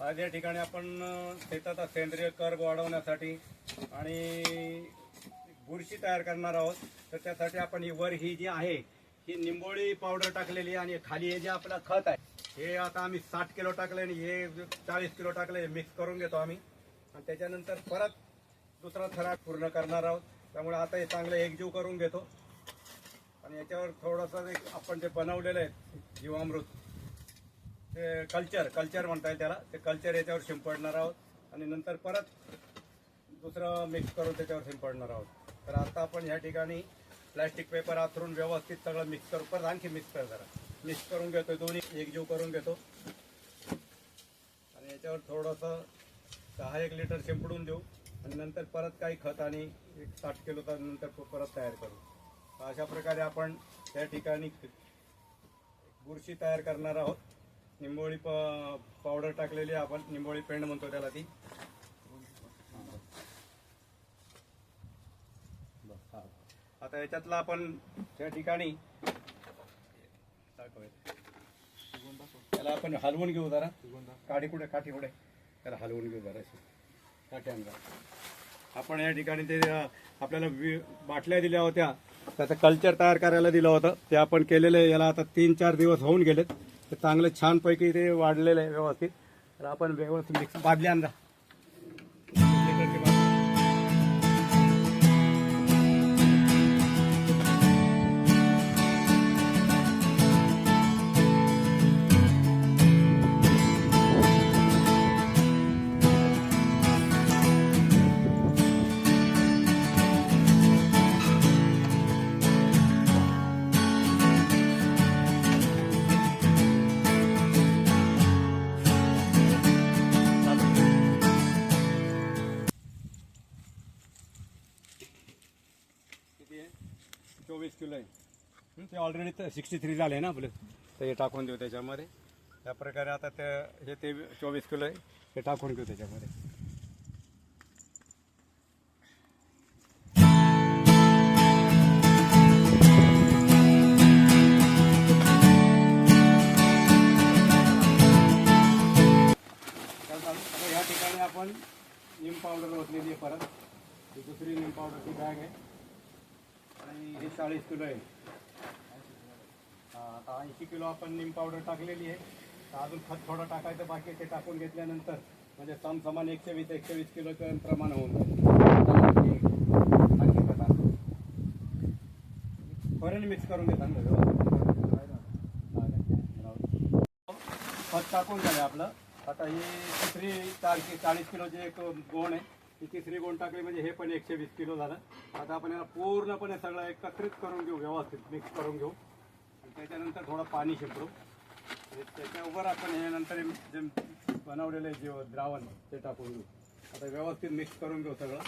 आज या ठिकाणी आपण शेताचा सेंद्रिय कर्ब वाढवण्यासाठी आणि बुरशी तयार करणार आहोत. तर त्यासाठी आपण ही जी आहे ही निंबोळी पावडर टाकलेली आणि खाली हे जे आपलं खत आहे हे आता आम्ही 60 किलो टाकले आणि हे 40 किलो टाकले. मिक्स करून घेतो आम्ही आणि त्याच्यानंतर परत दुसरा थराट पूर्ण करणार आहोत. त्यामुळे आता हे चांगलं एकजीव करून घेतो आणि याच्यावर थोडंसं आपण जे बनवलेलं आहे जीवामृत ते कल्चर म्हणता येईल त्याला, ते कल्चर याच्यावर शिंपडणार आहोत आणि नंतर परत दुसरं मिक्स करून त्याच्यावर शिंपडणार आहोत. तर आता आपण ह्या ठिकाणी प्लॅस्टिक पेपर आथरून व्यवस्थित सगळं मिक्स करू. परत आणखी मिक्स करून घेतो, दोन्ही एकजीव करून घेतो आणि याच्यावर थोडंसं 6-1 लिटर शिंपडून देऊ आणि नंतर परत काही खत आणि 60 किलोचा नंतर परत तयार करू. अशा प्रकारे आपण त्या ठिकाणी बुरशी तयार करणार आहोत. निंबोळी पावडर टाकलेली आपण, निंबोळी पेंड म्हणतो त्याला ती. आता याच्यातला आपण त्या ठिकाणी त्याला आपण हलवून घेऊ जरा. काठी कुठे त्याला हलवून घेऊ जरा. काठी आणला आपण या ठिकाणी ते आपल्याला बाटल्या दिल्या होत्या, त्याचं कल्चर तयार करायला दिलं होतं, ते आपण केलेलं. याला आता 3-4 दिवस होऊन गेलेत. ते चांगलं छानपैकी ते वाढलेलं आहे व्यवस्थित. तर आपण व्यवस्थित मिक्स बादली आणला. किती आहे? 24 किलो आहे. ते ऑलरेडी 63 झाले ना आपलं. तर हे टाकून देऊ त्याच्यामध्ये. त्या प्रकारे आता ते 24 किलो आहे, हे टाकून घेऊ त्याच्यामध्ये. या ठिकाणी आपण निम पावडर ओतलेली आहे. परत ही दुसरी निम पावडरची बॅग आहे आणि हे 40 किलो आहे. आता 80 किलो आपण निम पावडर टाकलेली आहे. तर अजून खत थोडं टाकायचं बाकी, ते टाकून घेतल्यानंतर म्हणजे समसमान 120 किलोचं प्रमाण होऊन जाईल. आणखी खत फॉरेन मिक्स करून घेतात खत टाकून झालं आपलं. आता ही तिसरी 40 किलोची एक गोण आहे, ही तिसरी गोण टाकली म्हणजे हे पण 120 किलो झालं. आता आपण याला पूर्णपणे सगळं एकत्रित करून घेऊ, व्यवस्थित मिक्स करून घेऊ आणि त्याच्यानंतर थोडं पाणी शिंपडू. त्याच्यावर आपण हे नंतर जे बनवलेलं जे द्रावण ते टाकून घेऊ. आता व्यवस्थित मिक्स करून घेऊ सगळं.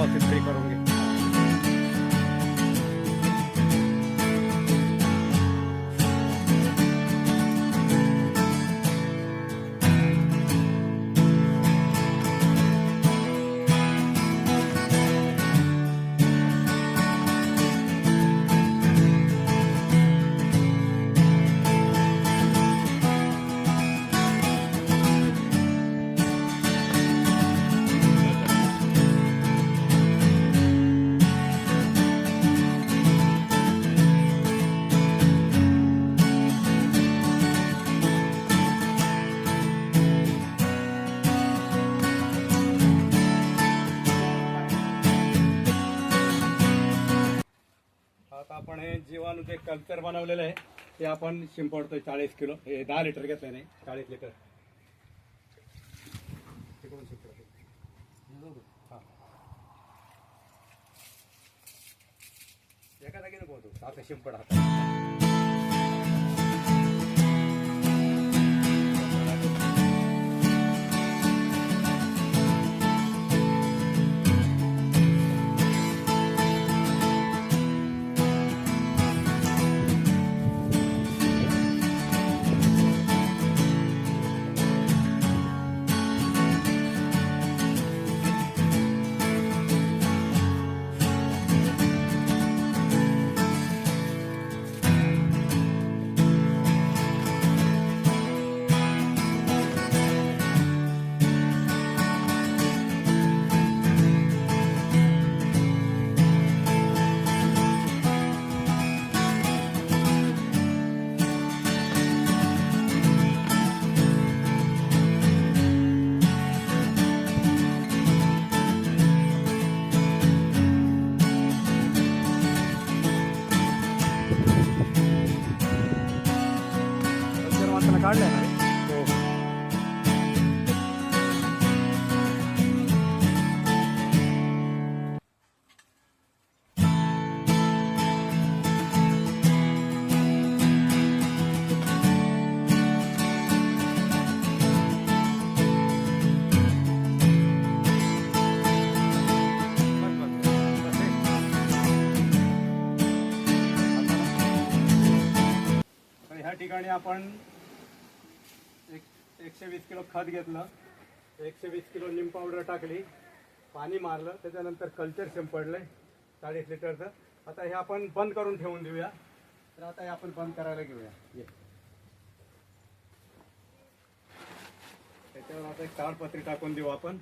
व्यवस्थित फ्री करून घे. आता आपण हे जीवाणू जे कल्चर बनवलेलं आहे ते आपण शिंपडतोय 40 किलो. हे 10 लिटर घेतलं नाही, 40 लिटर. तिकडून शिंपडतो. हा, एका जागेने पोहतो असं शिंपड हातात. काढलंय ना. हो. ह्या ठिकाणी आपण 120 किलो खत घेतलं, 120 किलो निम पावडर टाकली, पाणी मारलं, त्याच्यानंतर कल्चर शिंपडलंय 40 लिटरचं. आता हे आपण बंद करून ठेवून देऊया. तर आता हे आपण बंद करायला घेऊया. त्याच्यावर आता एक ताडपत्री टाकून देऊ आपण.